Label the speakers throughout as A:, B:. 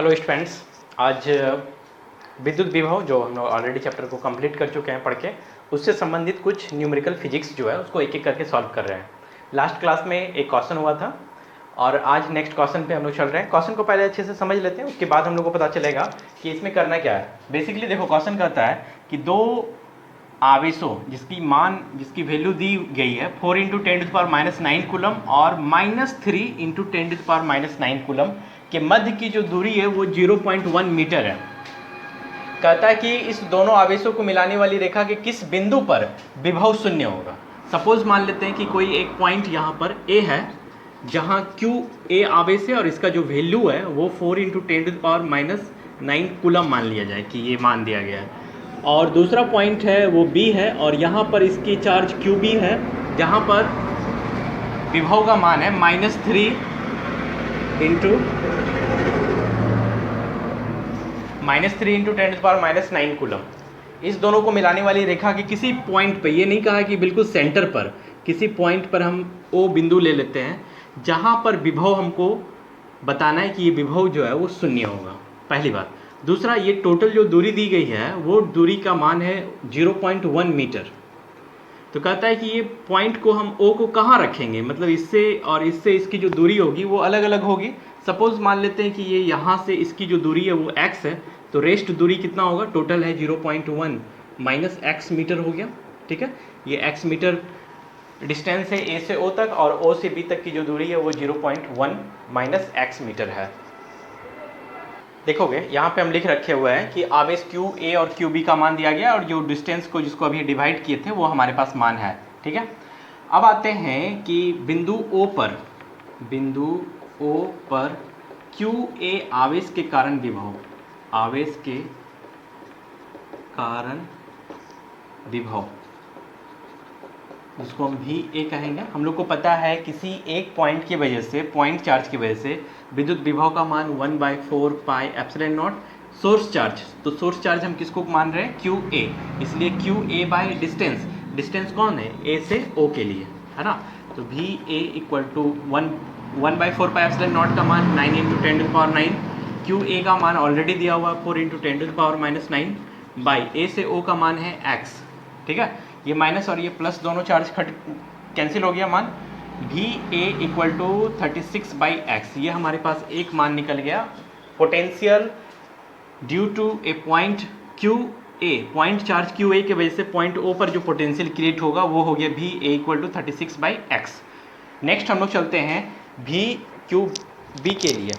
A: Hello students, आज विद्युत विभव जो हम लोग ऑलरेडी चैप्टर को कंप्लीट कर चुके हैं पढ़ के, उससे संबंधित कुछ न्यूमेरिकल फिजिक्स जो है उसको एक एक करके सॉल्व कर रहे हैं। लास्ट क्लास में एक क्वेश्चन हुआ था और आज नेक्स्ट क्वेश्चन पे हम लोग चल रहे हैं। क्वेश्चन को पहले अच्छे से समझ लेते हैं, उसके बाद हम लोग को पता चलेगा कि इसमें करना क्या है। बेसिकली देखो, क्वेश्चन कहता है कि दो आवेशों जिसकी वैल्यू दी गई है 4 इंटू 10⁻⁹ कूलम और -3 इंटू 10⁻⁹ कूलम के मध्य की जो दूरी है वो 0.1 मीटर है। कहता है कि इस दोनों आवेशों को मिलाने वाली रेखा के किस बिंदु पर विभव शून्य होगा। सपोज मान लेते हैं कि कोई एक पॉइंट यहाँ पर ए है जहाँ क्यू ए आवेश है और इसका जो वैल्यू है वो 4 इंटू 10⁻⁹ कूलम मान लिया जाए कि ये मान दिया गया है। और दूसरा पॉइंट है वो बी है और यहाँ पर इसकी चार्ज क्यू बी है जहाँ पर विभव का मान है -3 इंटू 10⁻⁹ कूलम। इस दोनों को मिलाने वाली रेखा के किसी पॉइंट पे, ये नहीं कहा कि बिल्कुल सेंटर पर, किसी पॉइंट पर हम ओ बिंदु ले लेते हैं जहाँ पर विभव हमको बताना है कि ये विभव जो है वो शून्य होगा, पहली बात। दूसरा, ये टोटल जो दूरी दी गई है वो दूरी का मान है 0.1 मीटर। तो कहता है कि ये पॉइंट को हम ओ को कहाँ रखेंगे, मतलब इससे और इससे इसकी जो दूरी होगी वो अलग अलग होगी। सपोज मान लेते हैं कि ये यहाँ से इसकी जो दूरी है वो x है, तो रेस्ट दूरी कितना होगा, टोटल है 0.1 माइनस x मीटर हो गया। ठीक है, ये x मीटर डिस्टेंस है a से o तक और o से b तक की जो दूरी है वो 0.1 माइनस x मीटर है। देखोगे यहाँ पे हम लिख रखे हुए हैं कि आवेश क्यू ए और क्यू बी का मान दिया गया और जो डिस्टेंस को जिसको अभी डिवाइड किए थे वो हमारे पास मान है। ठीक है, अब आते हैं कि बिंदु ओ पर क्यू ए आवेश के कारण विभव, आवेश के कारण विभव जिसको हम भी ए कहेंगे। हम लोग को पता है किसी एक पॉइंट की वजह से, पॉइंट चार्ज की वजह से विद्युत विभव का मान 1/4 pi epsilon not source charge. तो सोर्स चार्ज हम किसको मान रहे हैं, क्यू ए, इसलिए Q A by distance, distance कौन है, ए से ओ के लिए, है ना। तो V A equal to 1/4 pi epsilon naught का मान 9 इंटू 10⁹, क्यू ए का मान ऑलरेडी दिया हुआ 4 इंटू 10⁻⁹ बाई ए से ओ का मान है एक्स। ठीक है, ये माइनस और ये प्लस दोनों चार्ज कैंसिल हो गया, मान भी ए इक्वल टू 36/x, ये हमारे पास एक मान निकल गया। Potential due to a point Q A, point charge Q A की वजह से पॉइंट ओ पर जो पोटेंशियल क्रिएट होगा वो हो गया भी ए इक्वल टू 36/x। नेक्स्ट हम लोग चलते हैं भी क्यू बी के लिए।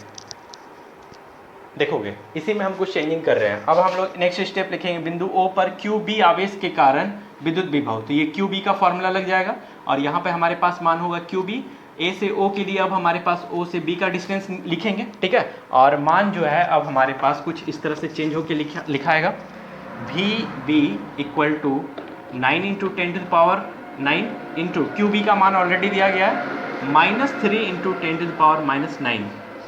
A: देखोगे इसी में हम कुछ चेंजिंग कर रहे हैं। अब हम लोग नेक्स्ट स्टेप लिखेंगे, बिंदु ओ पर क्यू बी आवेश के कारण विद्युत विभव। तो ये क्यू बी का फॉर्मूला लग जाएगा और यहाँ पे हमारे पास मान होगा क्यू बी। ए से ओ के लिए अब हमारे पास ओ से बी का डिस्टेंस लिखेंगे। ठीक है, और मान जो है अब हमारे पास कुछ इस तरह से चेंज होकर लिखाएगा, भी B equal to 9 into 10⁹ into Q B का मान ऑलरेडी दिया गया है -3 इंटू 10⁻⁹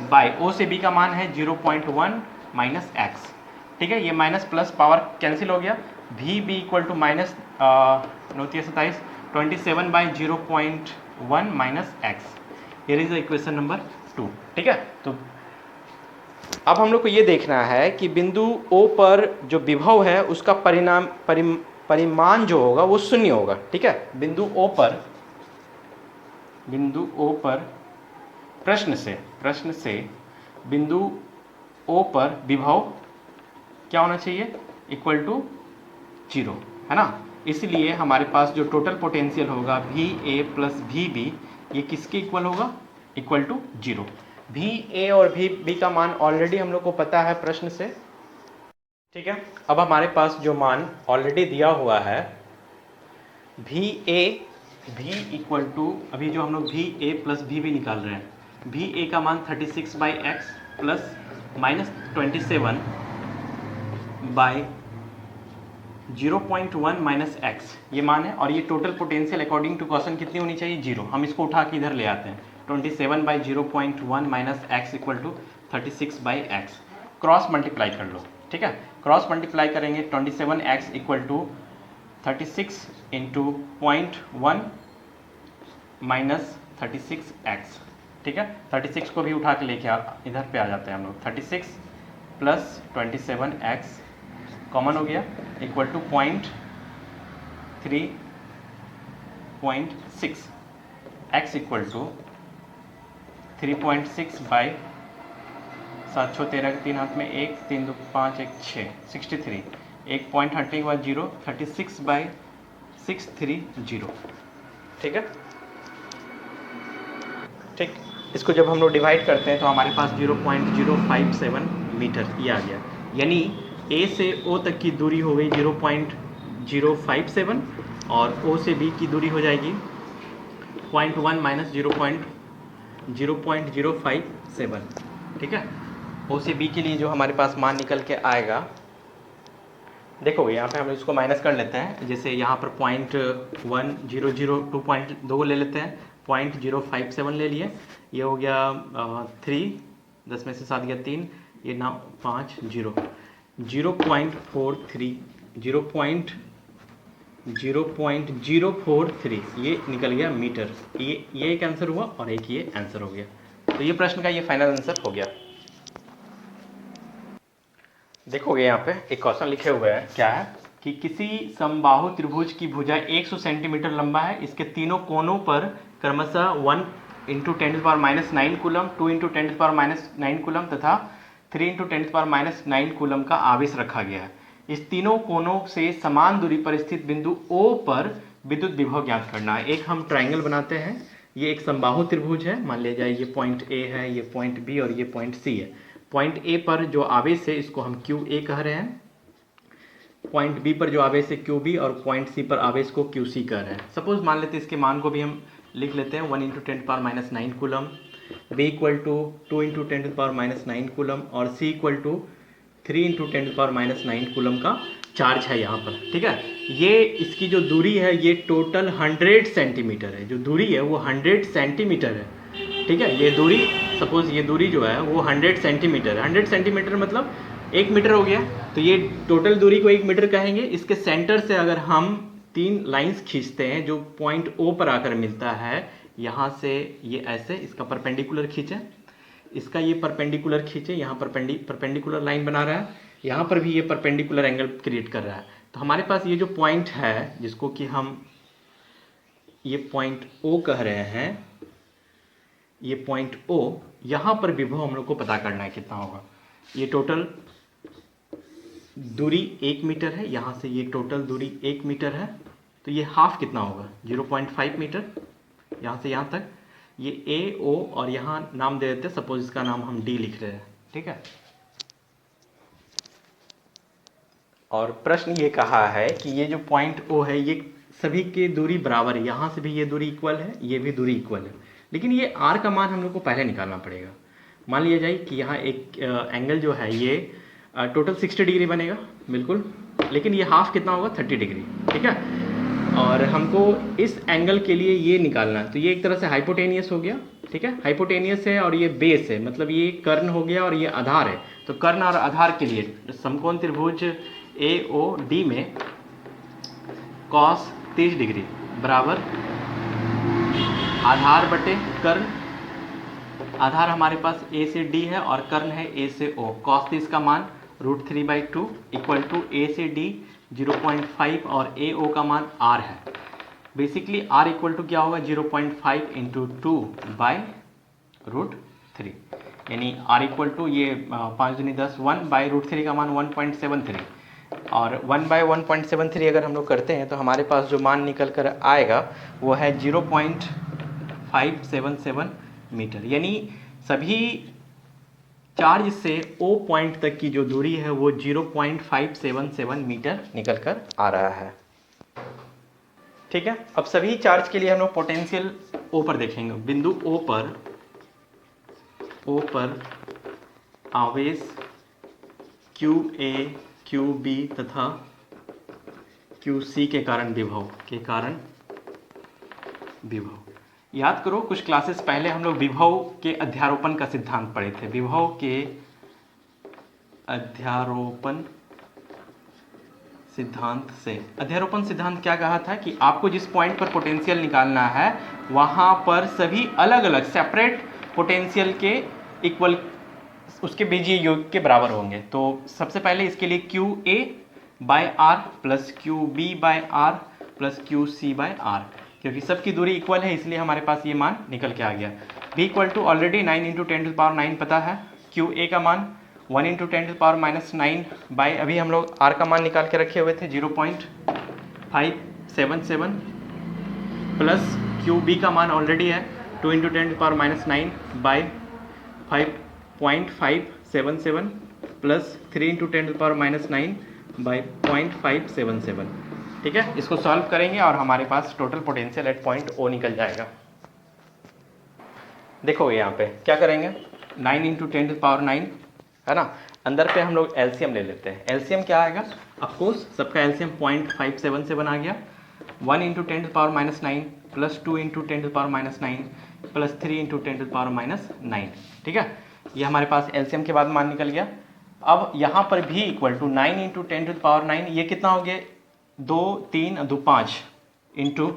A: बाय ओ से बी का मान है 0.1 माइनस एक्स। ठीक है, ये माइनस प्लस पावर कैंसिल हो गया, भी B equal to minus 27/0.1 minus x. Here is equation number 2। ठीक है, तो अब हम लोग को ये देखना है कि बिंदु ओ पर जो विभव है उसका परिमाण जो होगा वो शून्य होगा। ठीक है, बिंदु ओ पर प्रश्न से बिंदु ओ पर विभव क्या होना चाहिए, इक्वल टू 0, है ना। इसलिए हमारे पास जो टोटल पोटेंशियल होगा भी ए प्लस भी बी, ये किसके इक्वल होगा, इक्वल टू 0। भी ए और भी बी का मान ऑलरेडी हम लोग को पता है प्रश्न से। ठीक है, अब हमारे पास जो मान ऑलरेडी दिया हुआ है भी ए भी इक्वल टू, अभी जो हम लोग भी ए प्लस भी बी निकाल रहे हैं, भी ए का मान 36/x प्लस -27/0.1 माइनस एक्स, ये मान है। और ये total potential according to question कितनी होनी चाहिए, 0। हम इसको उठा के इधर ले आते हैं, 27/0.1 minus x equal to 36/x। Cross multiply कर लो। ठीक है, क्रॉस मल्टीप्लाई करेंगे 27x equal to 36 into 0.1 minus 36x। ठीक है, 36 को भी उठा के लेके इधर पे आ जाते हैं हम लोग। 36 प्लस 27x कॉमन हो गया equal to 3.6 x equal to 3.6 by 7 6 13 के 3 हाथ में 1 3 2 5 1 6 63 एक पॉइंट हटने के बाद 0 36 बाई 630 ठीक है। ठीक, इसको जब हम लोग डिवाइड करते हैं तो हमारे पास 0.057 मीटर ये आ गया, यानी A से O तक की दूरी हो गई 0.057 और O से B की दूरी हो जाएगी 0.1 माइनस 0.057 ठीक है। O से B के लिए जो हमारे पास मान निकल के आएगा, देखोगे यहाँ पे हम इसको माइनस कर लेते हैं, जैसे यहाँ पर 0.1002 ले लेते हैं, 0.057 ले लिए, ये हो गया 3 10 में से 7 गया 3, ये ना 5 0 0.43 0.043 ये निकल गया मीटर। ये एक आंसर हुआ और एक ये आंसर हो गया, तो ये प्रश्न का ये फाइनल आंसर हो गया। देखोगे यहाँ पे एक क्वेश्चन लिखे हुए हैं, क्या है कि किसी समबाहु त्रिभुज की भुजा 100 सेंटीमीटर लंबा है, इसके तीनों कोनों पर क्रमशः 1 × 10⁻⁹ कूलम, 2 × 10⁻⁹ कूलम तथा 3 × 10⁻⁹ कूलम का आवेश रखा गया है। इस तीनों कोनों से समान दूरी पर स्थित बिंदु O पर विद्युत विभव ज्ञात करना है। एक हम ट्राइंगल बनाते हैं, ये एक समबाहु त्रिभुज है, मान लिया जाए ये पॉइंट A है, ये पॉइंट B और ये पॉइंट C है। पॉइंट A पर जो आवेश है इसको हम QA कह रहे हैं, पॉइंट B पर जो आवेश है QB और पॉइंट C पर आवेश को QC कह रहे हैं। सपोज मान लेते हैं इसके मान को भी हम लिख लेते हैं 1 × 10⁻⁹ coulomb, B equal to 2 × 10⁻⁹ coulomb और C इक्वल टू 3 × 10⁻⁹ कूलम का चार्ज है यहाँ पर, ठीक है। ये इसकी जो दूरी है ये टोटल 100 सेंटीमीटर है, जो दूरी है वो 100 सेंटीमीटर है, ठीक है। ये दूरी, सपोज ये दूरी जो है वो 100 सेंटीमीटर है, 100 सेंटीमीटर मतलब 1 मीटर हो गया, तो ये टोटल दूरी को 1 मीटर कहेंगे। इसके सेंटर से अगर हम 3 लाइंस खींचते हैं जो पॉइंट O पर आकर मिलता है, यहाँ से ये ऐसे इसका परपेंडिकुलर खींचे, इसका ये परपेंडिकुलर खींचे, यहाँ परपेंडिकुलर लाइन बना रहा है, यहाँ पर भी ये परपेंडिकुलर एंगल क्रिएट कर रहा है। तो हमारे पास ये जो पॉइंट है जिसको कि हम ये पॉइंट O कह रहे हैं, ये पॉइंट O, यहाँ पर विभव हम लोग को पता करना है कितना होगा। ये टोटल दूरी 1 मीटर है, यहाँ से ये टोटल दूरी 1 मीटर है, तो ये हाफ कितना होगा 0.5 मीटर, यहाँ से यहाँ तक। ये AO और यहाँ नाम दे देते हैं, सपोज इसका नाम हम D लिख रहे हैं, ठीक है। और प्रश्न ये कहा है कि ये जो पॉइंट O है ये सभी की दूरी बराबर है, यहाँ से भी ये दूरी इक्वल है, ये भी दूरी इक्वल है, लेकिन ये R का मान हम लोग को पहले निकालना पड़ेगा। मान लिया जाए कि यहाँ एक एंगल जो है ये टोटल 60 डिग्री बनेगा बिल्कुल, लेकिन ये हाफ कितना होगा 30 डिग्री, ठीक है। और हमको इस एंगल के लिए ये निकालना है, तो ये एक तरह से हाइपोटेनियस हो गया, ठीक है। हाइपोटेनियस है और ये बेस है, मतलब ये कर्ण हो गया और ये आधार है। तो कर्ण और आधार के लिए समकोण त्रिभुज AOD में cos 30 डिग्री बराबर आधार बटे कर्ण, आधार हमारे पास A से D है और कर्ण है A से O। cos 30 का मान √3/2 इक्वल टू A से D 0.5 और AO का मान R है। बेसिकली R इक्वल टू क्या होगा 0.5 × 2/√3, यानी R इक्वल टू ये 5 दूनी 10 1/√3 का मान 1.73, और 1/1.73 अगर हम लोग करते हैं तो हमारे पास जो मान निकल कर आएगा वो है 0.577 मीटर, यानी सभी चार्ज से O पॉइंट तक की जो दूरी है वो 0.577 मीटर निकल कर आ रहा है, ठीक है। अब सभी चार्ज के लिए हम लोग पोटेंशियल O पर देखेंगे। बिंदु O पर आवेश QA, QB तथा QC के कारण विभव याद करो, कुछ क्लासेस पहले हम लोग विभव के अध्यारोपण का सिद्धांत पढ़े थे। विभव के अध्यारोपण सिद्धांत क्या कहा था कि आपको जिस पॉइंट पर पोटेंशियल निकालना है वहां पर सभी अलग अलग सेपरेट पोटेंशियल के इक्वल उसके बीजीय योग के बराबर होंगे। तो सबसे पहले इसके लिए Q A by R plus Q B by R plus Q C by R, क्योंकि सबकी दूरी इक्वल है इसलिए हमारे पास ये मान निकल के आ गया। बी इक्वल टू ऑलरेडी 9 × 10⁻9 पता है, क्यू ए का मान 1 × 10⁻⁹ बाय अभी हम लोग आर का मान निकाल के रखे हुए थे 0.577 प्लस क्यू बी का मान ऑलरेडी है 2 × 10⁻⁹ बाय 5.577 प्लस 3 × 10⁻⁹ बाय 0.577। ठीक है, इसको सॉल्व करेंगे और हमारे पास total potential eight point O निकल जाएगा। देखो यहाँ पे क्या करेंगे, 9 × 10⁹ है ना, अंदर पे हम लोग एलसीएम ले लेते हैं। एलसीएम क्या आएगा, ऑफकोर्स सबका एलसीएम 0.577 आ गया। 1 × 10⁻⁹ प्लस 2 × 10⁻⁹ प्लस 3 × 10⁻⁹। ठीक है, ये हमारे पास एलसीएम के बाद मान निकल गया। अब यहाँ पर भी इक्वल टू 9 × 10⁹, ये कितना हो गया, 2 3 2 5 इंटू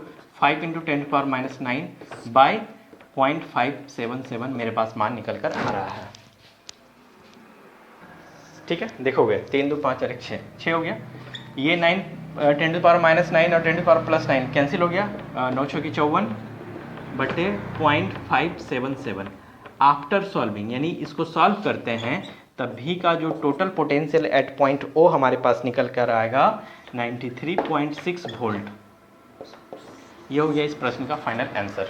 A: 5 × 10⁻⁹ बाय 0.577 मेरे पास मान निकल कर आ रहा है। ठीक है, देखोगे 3 2 5 और 6 6 हो गया। ये 9 10⁻⁹ और 10⁻+9 कैंसिल हो गया, 9 × 54 बटे 0.577। आफ्टर सॉल्विंग यानी इसको सॉल्व करते हैं तभी का जो total potential eight point O हमारे पास निकल कर आएगा 93.6 वोल्ट। ये हो गया इस प्रश्न का फाइनल आंसर।